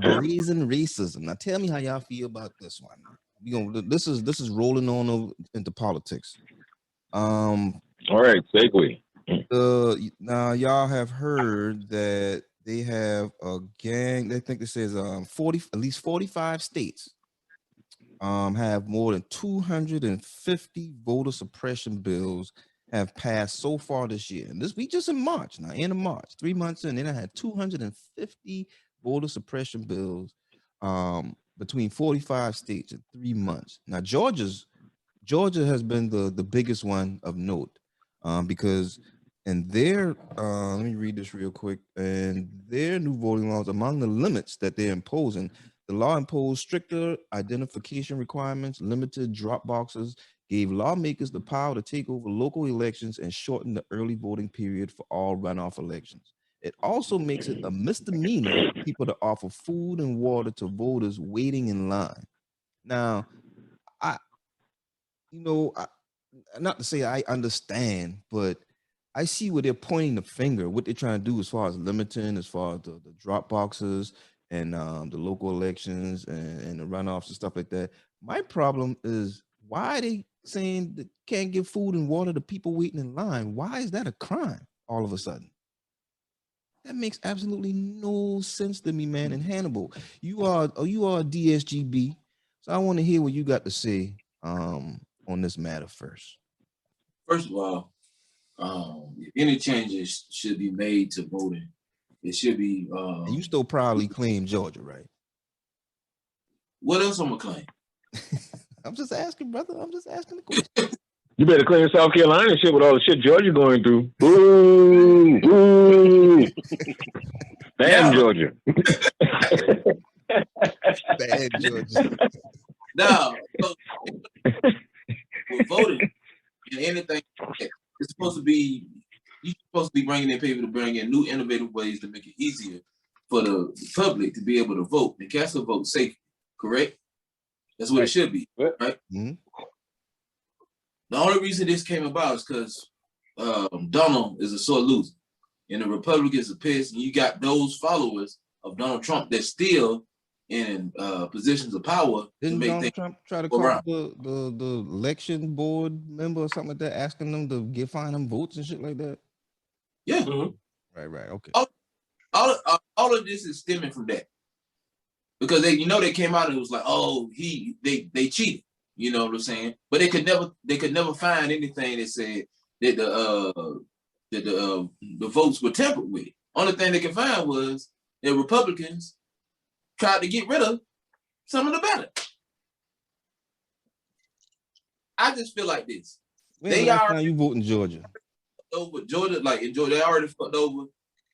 brazen racism. Now tell me how y'all feel about this one. This is rolling on over into politics. Um All right, segue. Now y'all have heard that they have a gang. They think it says 40, at least 45 states have more than 250 voter suppression bills have passed so far this year. And this we just in March, now end of March, 3 months in, then I had 250 voter suppression bills between 45 states in 3 months. Now Georgia has been the biggest one of note, because and their let me read this real quick. And their new voting laws, among the limits that they're imposing, the law imposed stricter identification requirements, limited drop boxes, gave lawmakers the power to take over local elections, and shorten the early voting period for all runoff elections. It also makes it a misdemeanor for people to offer food and water to voters waiting in line. Now, I you know, I, not to say I understand, but I see where they're pointing the finger, what they're trying to do as far as limiting, as far as the drop boxes and the local elections and the runoffs and stuff like that. My problem is why they saying that can't give food and water to people waiting in line. Why is that a crime all of a sudden? That makes absolutely no sense to me, man. And Hannibal, you are a DSGB, so I want to hear what you got to say on this matter first. First of all, if any changes should be made to voting, it should be. And you still proudly claim Georgia, right? What else I'm gonna claim? I'm just asking, brother. I'm just asking the question. You better claim South Carolina shit with all the shit Georgia going through. Ooh, ooh. Damn, Georgia. Bad Georgia. Now, with voting and anything, it's supposed to be. You're supposed to be bringing in people to bring in new, innovative ways to make it easier for the public to be able to vote and cast a vote safely. Correct? That's what it should be, right? Mm-hmm. The only reason this came about is because Donald is a sore loser, and the Republicans are pissed, and you got those followers of Donald Trump that still in positions of power Didn't to make Donald things Trump try to go call around. the election board member or something like that, asking them to find them votes and shit like that? Yeah. Right. Okay. All of this is stemming from that. Because they came out and it was like, oh, they cheated. You know what I'm saying? But they could never find anything that said that the votes were tampered with. Only thing they could find was that Republicans tried to get rid of some of the ballot. I just feel like this. When last time you vote in Georgia? Over Georgia, like in Georgia, they already fucked over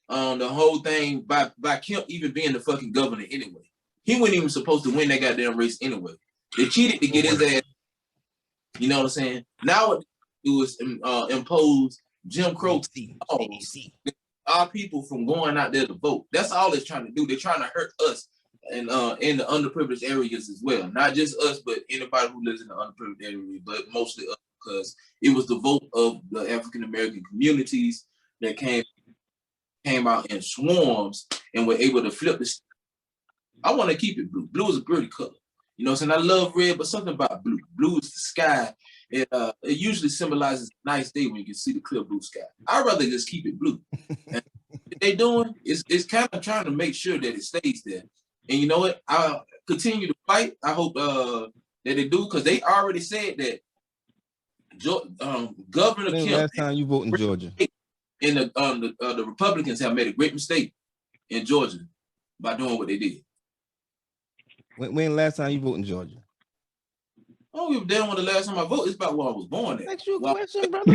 the whole thing by Kemp even being the fucking governor anyway. He wasn't even supposed to win that goddamn race anyway. They cheated to get his ass. You know what I'm saying? Now it was imposed Jim Crow laws. Our people from going out there to vote. That's all it's trying to do. They're trying to hurt us and in the underprivileged areas as well. Not just us, but anybody who lives in the underprivileged area, but mostly us, because it was the vote of the African American communities that came out in swarms and were able to flip the. I want to keep it blue. Blue is a pretty color. You know what I'm saying? I love red, but something about blue. Blue is the sky. It usually symbolizes a nice day when you can see the clear blue sky. I'd rather just keep it blue. And what they doing is kind of trying to make sure that it stays there. And you know what? I'll continue to fight. I hope that they do, because they already said that Governor Kemp. Last time you vote in Georgia? And the Republicans have made a great mistake in Georgia by doing what they did. When last time you voted in Georgia? I don't give a damn when the last time I voted. It's about where I was born at. Ask you a question, brother.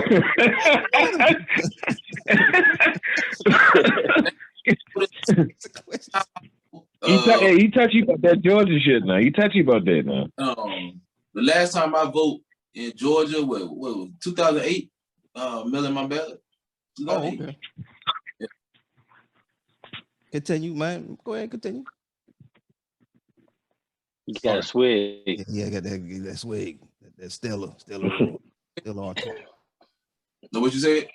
He touchy about that Georgia shit now. He touchy about that now. The last time I voted in Georgia was 2008. Mailing my ballot. Oh, okay. Yeah. Continue, man. Go ahead, continue. You got a swig. Yeah, I got that swig. That Stella on top. So what you said?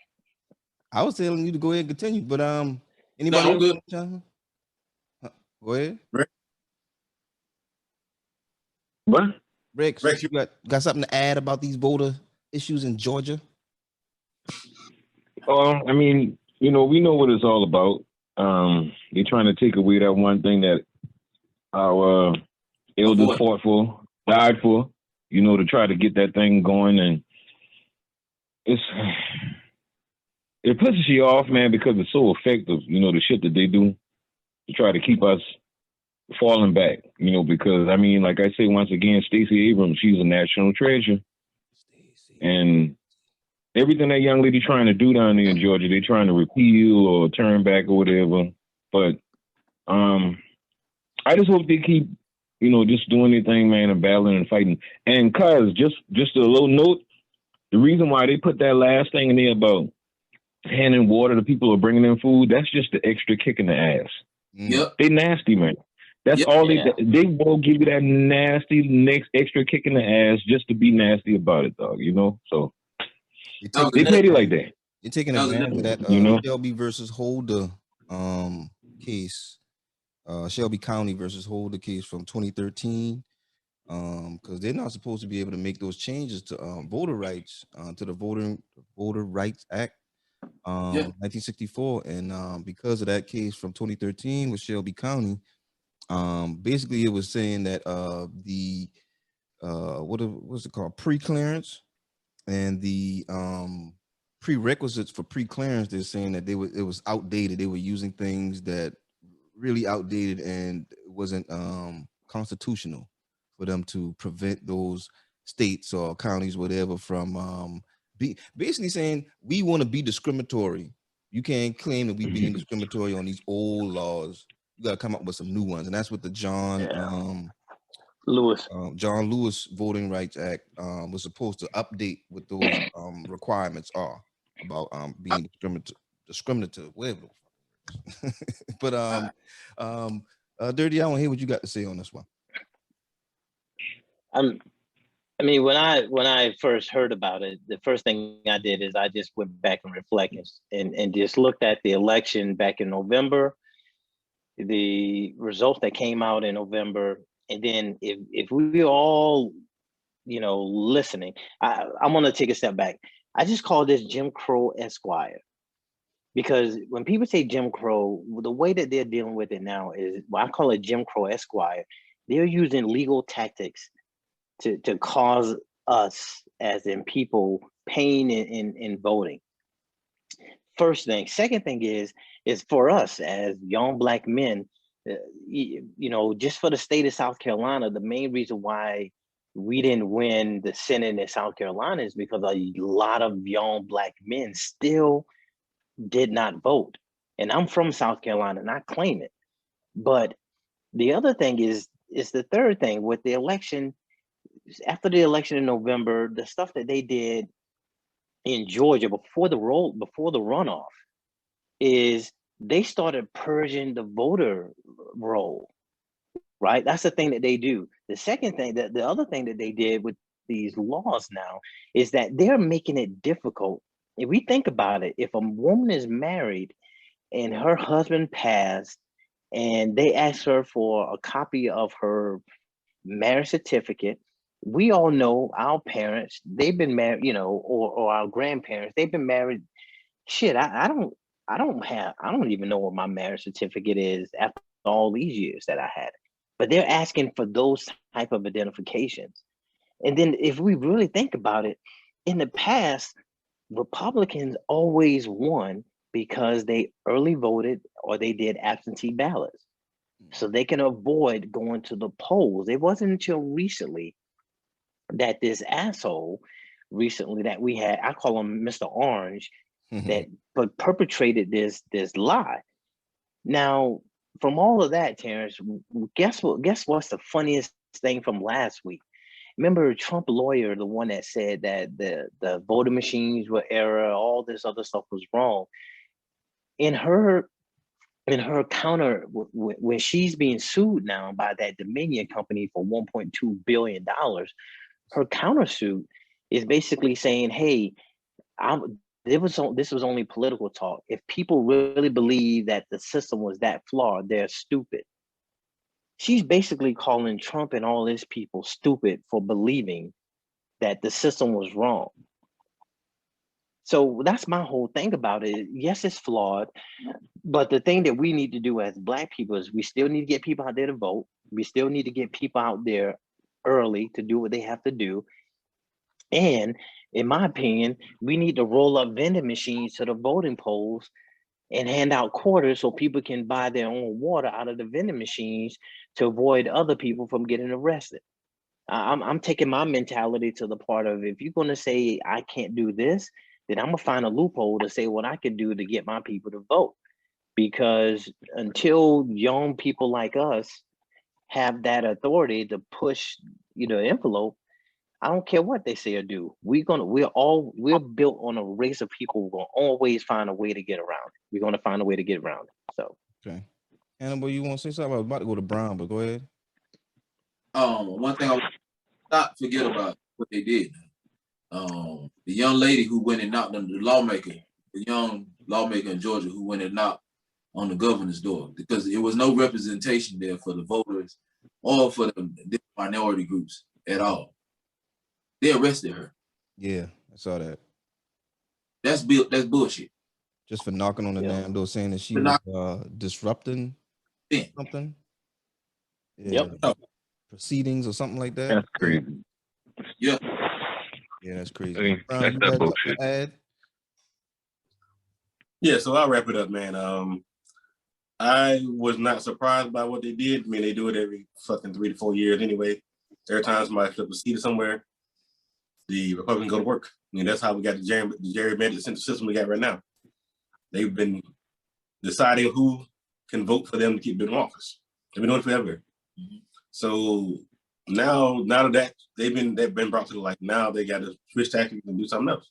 I was telling you to go ahead and continue, but anybody else? Go ahead. Right. Rex, you got something to add about these voter issues in Georgia? I mean, we know what it's all about. They're trying to take away that one thing that our elders fought for, died for, to try to get that thing going. And it pisses you off, man, because it's so effective, the shit that they do to try to keep us falling back, because, I mean, like I say, once again, Stacey Abrams, she's a national treasure. And everything that young lady trying to do down there in Georgia, they're trying to repeal or turn back or whatever. But I just hope they keep, just doing their thing, man, and battling and fighting. And just a little note, the reason why they put that last thing in there about handing water to people or bringing in food, that's just the extra kick in the ass. Yep. They nasty, man. That's all they will give you that nasty next extra kick in the ass just to be nasty about it, dog. So they paid it like that. You're taking advantage of that Shelby versus Holder case. Shelby County versus Holder case from 2013. Because they're not supposed to be able to make those changes to voter rights, to the Voter Rights Act, 1964, and because of that case from 2013 with Shelby County, basically it was saying that the what's it called, pre-clearance and the prerequisites for pre-clearance, they're saying that it was outdated. They were using things that really outdated and it wasn't constitutional for them to prevent those states or counties, whatever, from basically saying we want to be discriminatory. You can't claim that we being discriminatory on these old laws. You got to come up with some new ones, and that's what the John Lewis Voting Rights Act was supposed to update what those requirements are about being discriminative, whatever. But Dirty, I want to hear what you got to say on this one. I mean, when I first heard about it, the first thing I did is I just went back and reflected and just looked at the election back in November, the results that came out in November, and then if we all, listening, I'm gonna take a step back. I just call this Jim Crow Esquire. Because when people say Jim Crow, the way that they're dealing with it now is, I call it Jim Crow Esquire. They're using legal tactics to cause us, as in people, pain in voting. First thing. Second thing is for us as young Black men, just for the state of South Carolina, the main reason why we didn't win the Senate in South Carolina is because a lot of young Black men still did not vote. And I'm from South Carolina and I claim it. But the other thing is the third thing with the election. After the election in November, the stuff that they did in Georgia before the runoff is they started purging the voter roll, right? That's the thing that they do. The second thing, the other thing that they did with these laws now is that they're making it difficult. If we think about it, if a woman is married and her husband passed and they ask her for a copy of her marriage certificate, we all know our parents, they've been married, or our grandparents, they've been married. Shit, I don't even know what my marriage certificate is after all these years that I had it. But they're asking for those type of identifications. And then if we really think about it, in the past, Republicans always won because they early voted or they did absentee ballots. So they can avoid going to the polls. It wasn't until recently that this asshole that we had, I call him Mr. Orange, that perpetrated this lie. Now, from all of that, Terrence, guess what's the funniest thing from last week? Remember Trump lawyer, the one that said that the voting machines were error, all this other stuff was wrong. In her counter, when she's being sued now by that Dominion company for $1.2 billion, her countersuit is basically saying, hey, this was only political talk. If people really believe that the system was that flawed, they're stupid. she's basically calling Trump and all his people stupid for believing that the system was wrong. So that's my whole thing about it. Yes, it's flawed, but the thing that we need to do as Black people is we still need to get people out there to vote. We still need to get people out there early to do what they have to do. And in my opinion, we need to roll up vending machines to the voting polls and hand out quarters so people can buy their own water out of the vending machines to avoid other people from getting arrested. I'm taking my mentality to the part of, if you're going to say I can't do this, then I'm gonna find a loophole to say what I can do to get my people to vote. Because until young people like us have that authority to push, envelope, I don't care what they say or do. We're built on a race of people who will always find a way to get around it. We're gonna find a way to get around it. So Okay. Hannibal, you want to say something? I was about to go to Brown, but go ahead. One thing I not forget about what they did. The young lady who went and knocked on the young lawmaker in Georgia who went and knocked on the governor's door because there was no representation there for the voters or for the minority groups at all. They arrested her. Yeah, I saw that. That's bullshit. Just for knocking on the damn door, saying that she For was disrupting Yeah. something. Yep. Proceedings or something like that. That's crazy. Yeah. Yeah, that's crazy. Hey, Brown, that's you that had something bullshit. to add? Yeah, so I'll wrap it up, man. I was not surprised by what they did. I mean, they do it every fucking 3 to 4 years anyway. Every time somebody flip a seat somewhere, the Republicans go to work. I mean, that's how we got the gerrymandered system we got right now. They've been deciding who can vote for them to keep them in office. They've been doing it forever. Mm-hmm. So now that they've been brought to the light, now they got to switch tactics and do something else.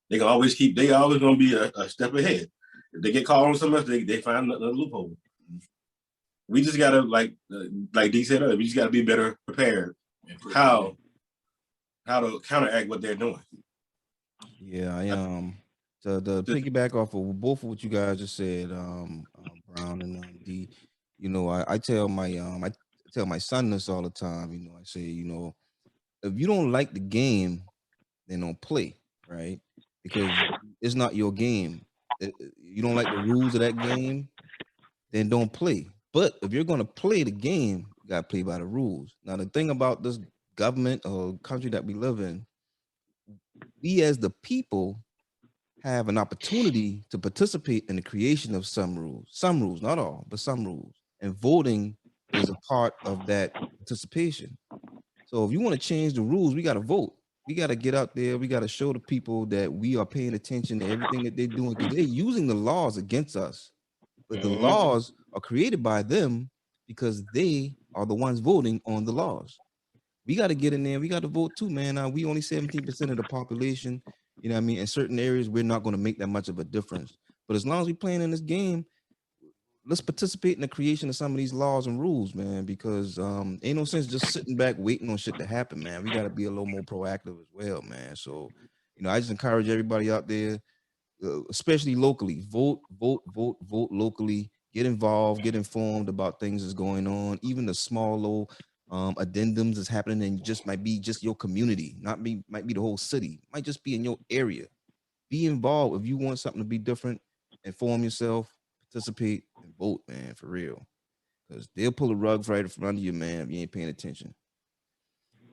They always gonna be a step ahead. If they get called on something else, they find another loophole. We just gotta, like D said earlier, we just gotta be better prepared. How to counteract what they're doing. Yeah, I the piggyback off of both of what you guys just said, Brown and D. I tell my son this all the time. I say, if you don't like the game, then don't play, right? Because it's not your game. You don't like the rules of that game, then don't play. But if you're gonna play the game, you gotta play by the rules. Now, the thing about this government or country that we live in, we as the people have an opportunity to participate in the creation of some rules, not all, but some rules. And voting is a part of that participation. So if you want to change the rules, we got to vote. We got to get out there. We got to show the people that we are paying attention to everything that they're doing because they're using the laws against us. But the laws are created by them because they are the ones voting on the laws. We got to get in there. We got to vote too, man. We only 17% of the population. You know what I mean? In certain areas, we're not going to make that much of a difference. But as long as we're playing in this game, let's participate in the creation of some of these laws and rules, man, because ain't no sense just sitting back waiting on shit to happen, man. We got to be a little more proactive as well, man. So, I just encourage everybody out there, especially locally, vote locally, get involved, get informed about things that's going on, even the small little addendums that's happening and just might be just your community, might be the whole city, might just be in your area. Be involved. If you want something to be different, inform yourself, participate, and vote, man, for real. Because they'll pull the rug right from under you, man, if you ain't paying attention.